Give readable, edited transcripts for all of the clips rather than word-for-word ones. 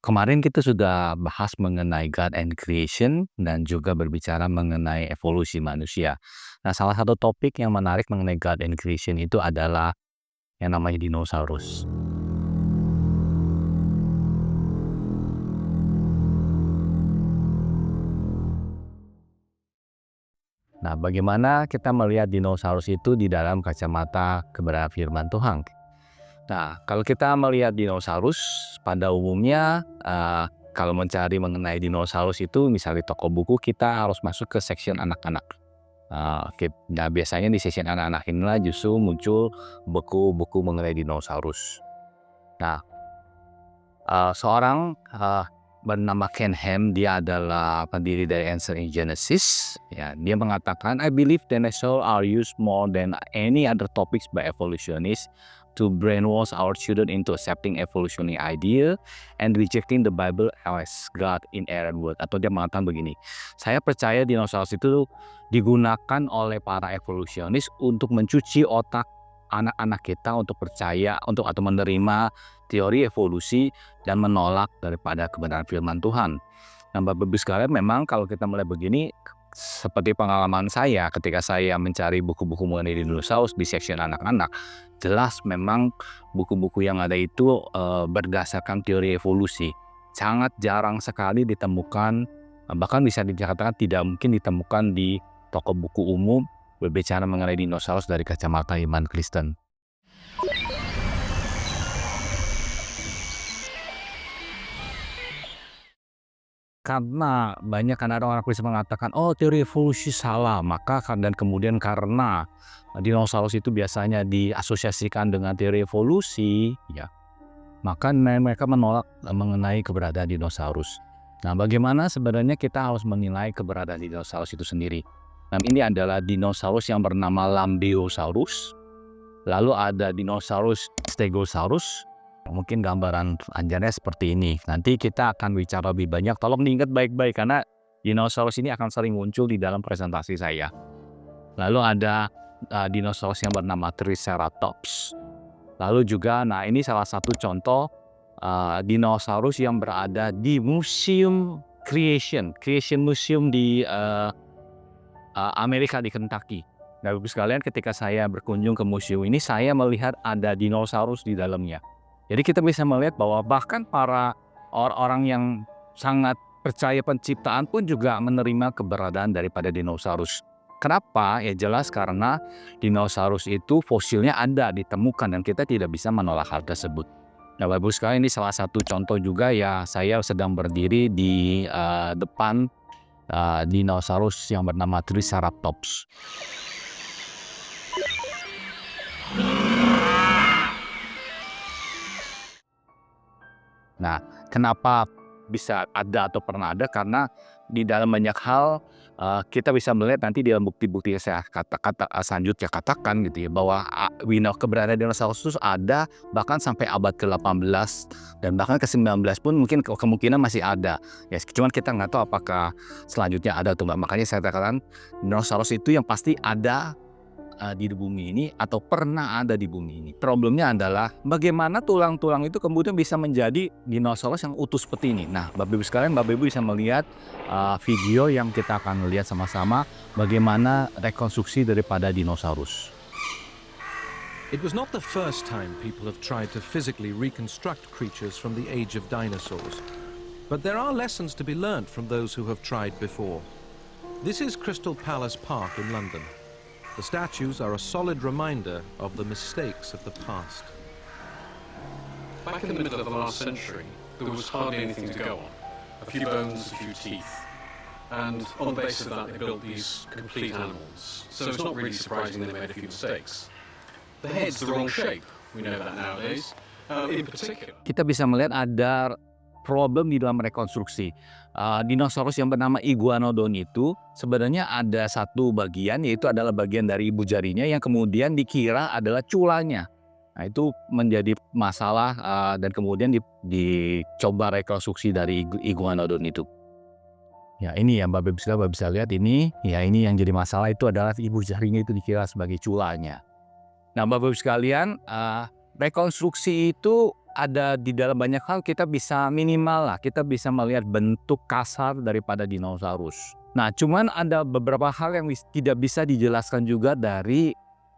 Kemarin kita sudah bahas mengenai God and Creation dan juga berbicara mengenai evolusi manusia. Nah, salah satu topik yang menarik mengenai God and Creation itu adalah yang namanya dinosaurus. Nah, bagaimana kita melihat dinosaurus itu di dalam kacamata kebenaran firman Tuhan? Nah, kalau kita melihat dinosaurus pada umumnya, kalau mencari mengenai dinosaurus itu misalnya di toko buku kita harus masuk ke section anak-anak. Nah, biasanya di section anak-anak inilah justru muncul buku-buku mengenai dinosaurus. Nah, seorang bernama Ken Ham, dia adalah pendiri dari Answer in Genesis. Ya, dia mengatakan, I believe dinosaurs are used more than any other topics by evolutionists to brainwash our children into accepting evolutionary idea and rejecting the Bible as God inerrant word. Atau dia mengatakan begini, saya percaya dinosaurus itu digunakan oleh para evolusionis untuk mencuci otak anak-anak kita untuk percaya atau menerima teori evolusi dan menolak daripada kebenaran firman Tuhan. Nah, Bapak Ibu sekalian, memang kalau kita mulai begini, seperti pengalaman saya ketika saya mencari buku-buku mengenai dinosaurus di section anak-anak, jelas memang buku-buku yang ada itu berdasarkan teori evolusi. Sangat jarang sekali ditemukan, bahkan bisa dikatakan tidak mungkin ditemukan di toko buku umum berbicara mengenai dinosaurus dari kacamata iman Kristen. Karena banyak kan orang Kristen mengatakan, oh teori evolusi salah, dan kemudian karena dinosaurus itu biasanya diasosiasikan dengan teori evolusi, ya, maka mereka menolak mengenai keberadaan dinosaurus. Nah, bagaimana sebenarnya kita harus menilai keberadaan dinosaurus itu sendiri? Nah, ini adalah dinosaurus yang bernama Lambeosaurus, lalu ada dinosaurus Stegosaurus. Mungkin gambaran anjirnya seperti ini. Nanti kita akan bicara lebih banyak. Tolong diingat baik-baik karena dinosaurus ini akan sering muncul di dalam presentasi saya. Lalu ada dinosaurus yang bernama Triceratops. Lalu juga, nah ini salah satu contoh dinosaurus yang berada di Museum Creation Museum di Amerika, di Kentucky. Nah, Bapak sekalian, ketika saya berkunjung ke museum ini, saya melihat ada dinosaurus di dalamnya. Jadi kita bisa melihat bahwa bahkan para orang-orang yang sangat percaya penciptaan pun juga menerima keberadaan daripada dinosaurus. Kenapa? Ya jelas karena dinosaurus itu fosilnya ada, ditemukan, dan kita tidak bisa menolak hal tersebut. Nah, Bapak sekalian, ini salah satu contoh juga ya, saya sedang berdiri di depan dinosaurus yang bernama Triceratops. Nah, kenapa bisa ada atau pernah ada? Karena di dalam banyak hal kita bisa melihat nanti di dalam bukti-bukti yang saya selanjutnya katakan gitu ya, bahwa keberadaan dinosaurus itu ada bahkan sampai abad ke-18 dan bahkan ke-19 pun mungkin kemungkinan masih ada. Ya, cuman kita nggak tahu apakah selanjutnya ada atau enggak. Makanya saya katakan dinosaurus itu yang pasti ada di bumi ini atau pernah ada di bumi ini. Problemnya adalah bagaimana tulang-tulang itu kemudian bisa menjadi dinosaurus yang utuh seperti ini. Nah, Bapak Ibu sekalian, Bapak Ibu bisa melihat video yang kita akan lihat sama-sama bagaimana rekonstruksi daripada dinosaurus. It was not the first time people have tried to physically reconstruct creatures from the age of dinosaurs. But there are lessons to be learned from those who have tried before. This is Crystal Palace Park in London. The statues are a solid reminder of the mistakes of the past. Back in the middle of the last century, there was hardly anything to go on. A few bones, a few teeth. And on the basis of that, they built these complete animals. So it's not really surprising they made a few mistakes. The head's the wrong shape. We know that nowadays. In particular, Kita bisa melihat ada problem di dalam rekonstruksi. Dinosaurus yang bernama Iguanodon itu sebenarnya ada satu bagian, yaitu adalah bagian dari ibu jarinya yang kemudian dikira adalah culanya. Nah, itu menjadi masalah dan kemudian dicoba rekonstruksi dari Iguanodon itu. Ya, ini yang Bapak bisa lihat ini. Ya, ini yang jadi masalah itu adalah ibu jarinya itu dikira sebagai culanya. Nah, Bapak Ibu sekalian, rekonstruksi itu ada di dalam banyak hal kita bisa minimal lah, kita bisa melihat bentuk kasar daripada dinosaurus. Nah, cuman ada beberapa hal yang tidak bisa dijelaskan juga dari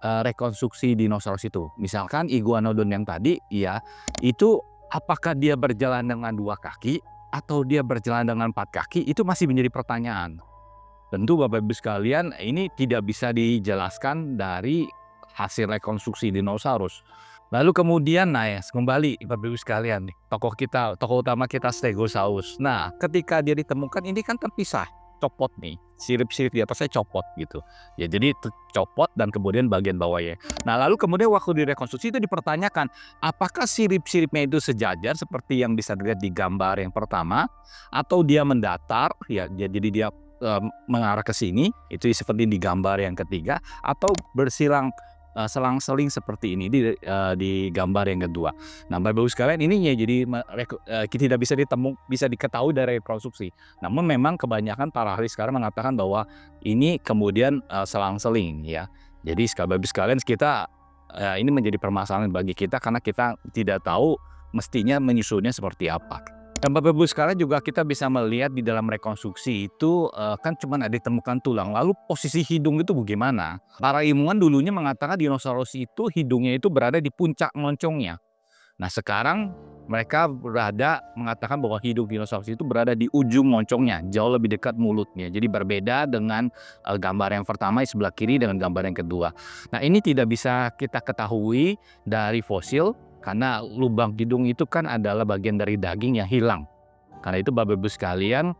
rekonstruksi dinosaurus itu. Misalkan iguanodon yang tadi, ya, itu apakah dia berjalan dengan 2 kaki atau dia berjalan dengan 4 kaki, itu masih menjadi pertanyaan. Tentu Bapak Ibu sekalian, ini tidak bisa dijelaskan dari hasil rekonstruksi dinosaurus. Lalu kemudian, nah ya, kembali Bapak Ibu sekalian nih, tokoh utama kita Stegosaurus. Nah, ketika dia ditemukan ini kan terpisah, copot nih, sirip-sirip di atasnya copot gitu. Ya jadi copot dan kemudian bagian bawahnya. Nah, lalu kemudian waktu direkonstruksi itu dipertanyakan, apakah sirip-siripnya itu sejajar seperti yang bisa dilihat di gambar yang pertama, atau dia mendatar, ya jadi dia mengarah ke sini, itu seperti di gambar yang ketiga, atau bersilang selang-seling seperti ini di gambar yang kedua. Nah, Bapak Ibu sekalian, ini ya jadi tidak bisa diketahui dari rekonstruksi. Namun memang kebanyakan para ahli sekarang mengatakan bahwa ini kemudian selang-seling, ya. Jadi Bapak Ibu sekalian, kita ini menjadi permasalahan bagi kita karena kita tidak tahu mestinya menyusunnya seperti apa. Dan Bapak Ibu sekalian juga kita bisa melihat di dalam rekonstruksi itu kan cuma ada ditemukan tulang. Lalu posisi hidung itu bagaimana? Para ilmuwan dulunya mengatakan dinosaurus itu hidungnya itu berada di puncak moncongnya. Nah, sekarang mereka mengatakan bahwa hidung dinosaurus itu berada di ujung moncongnya, jauh lebih dekat mulutnya. Jadi berbeda dengan gambar yang pertama di sebelah kiri dengan gambar yang kedua. Nah, ini tidak bisa kita ketahui dari fosil karena lubang hidung itu kan adalah bagian dari daging yang hilang. Karena itu Bapak Ibu sekalian,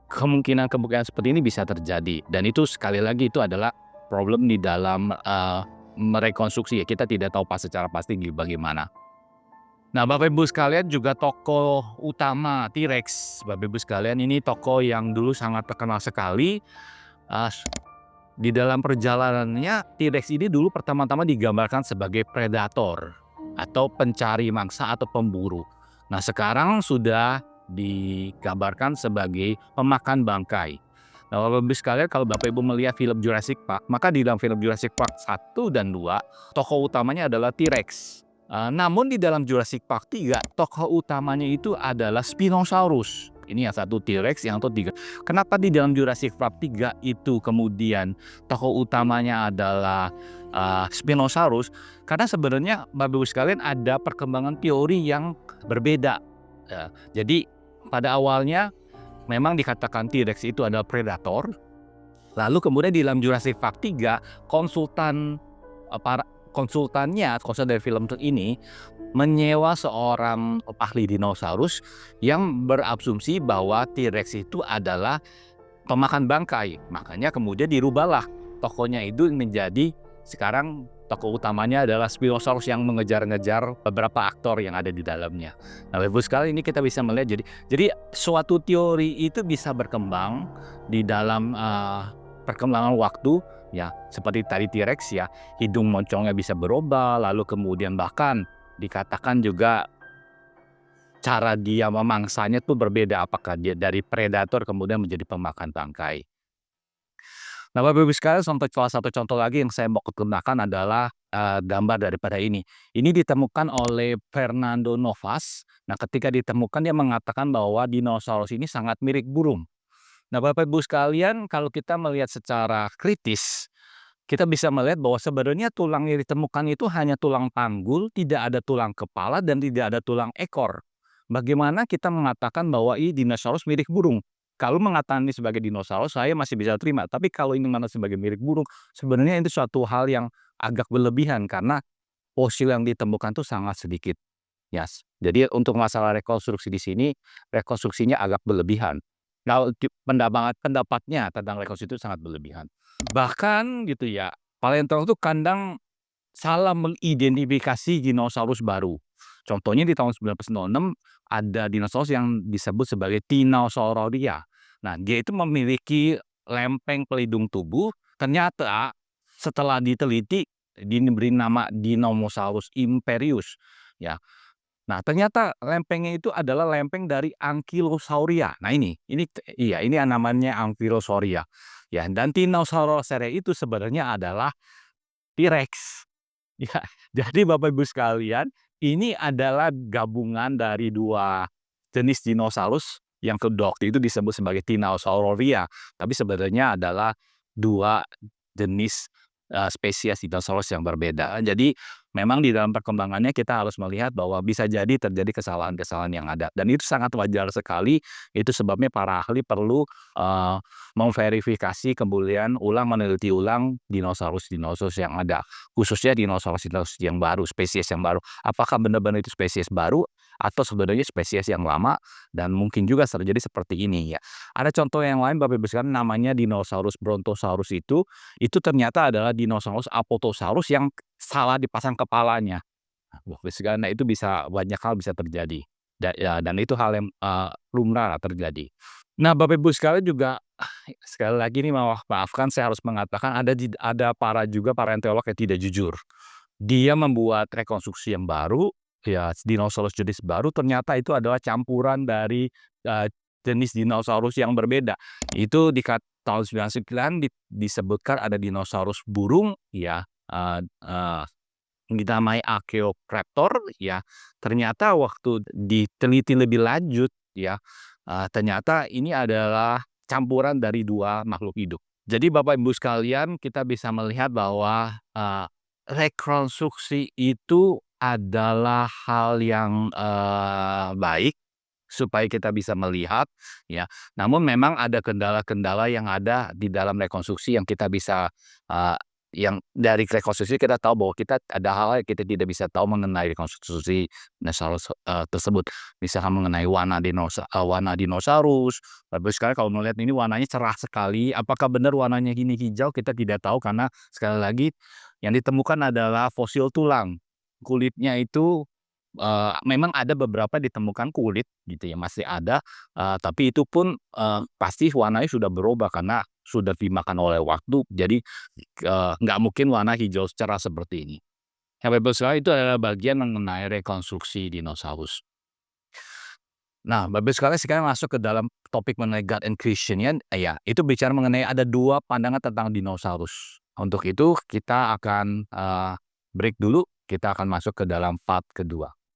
kemungkinan seperti ini bisa terjadi. Dan itu sekali lagi itu adalah problem di dalam merekonstruksi, ya. Kita tidak tahu secara pasti bagaimana. Nah, Bapak Ibu sekalian, juga tokoh utama T-Rex, Bapak Ibu sekalian, ini tokoh yang dulu sangat terkenal sekali. Di dalam perjalanannya, T-Rex ini dulu pertama-tama digambarkan sebagai predator atau pencari mangsa atau pemburu. Nah, sekarang sudah digambarkan sebagai pemakan bangkai. Nah, Bapak Ibu sekalian, kalau Bapak Ibu melihat film Jurassic Park, maka di dalam film Jurassic Park 1 dan 2, tokoh utamanya adalah T-Rex. Namun di dalam Jurassic Park 3, tokoh utamanya itu adalah Spinosaurus. Ini yang satu T-Rex, yang satu 3. Kenapa di dalam Jurassic Park 3 itu kemudian tokoh utamanya adalah Spinosaurus? Karena sebenarnya Bapak Ibu sekalian ada perkembangan teori yang berbeda. Jadi pada awalnya memang dikatakan T-Rex itu adalah predator. Lalu kemudian di dalam Jurassic Park 3, konsultan dari film ini menyewa seorang ahli dinosaurus yang berasumsi bahwa T-Rex itu adalah pemakan bangkai. Makanya kemudian dirubahlah tokohnya itu menjadi sekarang tokoh utamanya adalah Spinosaurus yang mengejar-ngejar beberapa aktor yang ada di dalamnya. Nah, Bapak Ibu sekalian, ini kita bisa melihat jadi suatu teori itu bisa berkembang di dalam perkembangan waktu, ya, seperti tadi T-Rex, ya, hidung moncongnya bisa berubah, lalu kemudian bahkan dikatakan juga cara dia memangsanya tuh berbeda, apakah dia dari predator kemudian menjadi pemakan bangkai. Nah, Bapak Ibu sekalian, salah satu contoh lagi yang saya mau gunakan adalah gambar daripada ini. Ini ditemukan oleh Fernando Novas. Nah, ketika ditemukan dia mengatakan bahwa dinosaurus ini sangat mirip burung. Nah, Bapak Ibu sekalian, kalau kita melihat secara kritis, kita bisa melihat bahwa sebenarnya tulang yang ditemukan itu hanya tulang panggul, tidak ada tulang kepala dan tidak ada tulang ekor. Bagaimana kita mengatakan bahwa ini dinosaurus mirip burung? Kalau mengatakan ini sebagai dinosaurus, saya masih bisa terima. Tapi kalau ini mana sebagai mirip burung, sebenarnya itu suatu hal yang agak berlebihan karena fosil yang ditemukan itu sangat sedikit. Yes. Jadi untuk masalah rekonstruksi di sini, rekonstruksinya agak berlebihan. Nah, pendapatnya tentang rekonstruksi itu sangat berlebihan. Bahkan gitu ya, paleontolog itu kadang salah mengidentifikasi dinosaurus baru. Contohnya di tahun 1906 ada dinosaurus yang disebut sebagai Tyrannosauria. Nah, dia itu memiliki lempeng pelindung tubuh. Ternyata setelah diteliti diberi nama Dinosaurus imperius, ya. Nah, ternyata lempengnya itu adalah lempeng dari Ankylosauria. Nah, ini namanya Ankylosauria. Ya, dan Tyrannosauria itu sebenarnya adalah T-Rex. Ya, jadi Bapak Ibu sekalian, ini adalah gabungan dari 2 jenis dinosaurus yang kedua waktu itu disebut sebagai Tyrannosauria, tapi sebenarnya adalah 2 jenis, spesies dinosaurus yang berbeda. Jadi memang di dalam perkembangannya kita harus melihat bahwa bisa jadi terjadi kesalahan-kesalahan yang ada dan itu sangat wajar sekali, itu sebabnya para ahli perlu, memverifikasi kemudian meneliti ulang dinosaurus-dinosaurus yang ada, khususnya dinosaurus-dinosaurus yang baru, spesies yang baru. Apakah benar-benar itu spesies baru atau sebenarnya spesies yang lama dan mungkin juga terjadi seperti ini ya. Ada contoh yang lain Bapak Ibu sekalian namanya dinosaurus Brontosaurus itu ternyata adalah dinosaurus Apatosaurus yang salah dipasang kepalanya. Nah, Bapak Ibu sekalian, nah itu bisa banyak hal bisa terjadi. Dan itu hal yang, lumrah terjadi. Nah, Bapak Ibu sekalian juga sekali lagi nih maafkan saya harus mengatakan ada para paleontolog yang tidak jujur. Dia membuat rekonstruksi yang baru, ya dinosaurus jenis baru ternyata itu adalah campuran dari, jenis dinosaurus yang berbeda. Itu tahun 99 disebutkan ada dinosaurus burung ya, dinamai Archaeoraptor ya, ternyata waktu diteliti lebih lanjut ya, ternyata ini adalah campuran dari 2 makhluk hidup. Jadi Bapak Ibu sekalian kita bisa melihat bahwa, rekonstruksi itu adalah hal yang, baik supaya kita bisa melihat ya, namun memang ada kendala-kendala yang ada di dalam rekonstruksi yang kita bisa, yang dari rekonstruksi kita tahu bahwa kita ada hal yang kita tidak bisa tahu mengenai rekonstruksi dinosaurus, tersebut. Misalkan mengenai warna dinosaurus, bagus sekali kalau melihat ini warnanya cerah sekali, apakah benar warnanya ini hijau kita tidak tahu karena sekali lagi yang ditemukan adalah fosil tulang. Kulitnya itu, memang ada beberapa ditemukan kulit gitu ya, masih ada, tapi itu pun, pasti warnanya sudah berubah karena sudah dimakan oleh waktu, jadi, nggak mungkin warna hijau cerah seperti ini. Yang Bapak sekalian itu adalah bagian mengenai rekonstruksi dinosaurus. Nah, Bapak sekarang masuk ke dalam topik mengenai God and Creation ya, itu bicara mengenai ada 2 pandangan tentang dinosaurus. Untuk itu kita akan, break dulu, kita akan masuk ke dalam part kedua.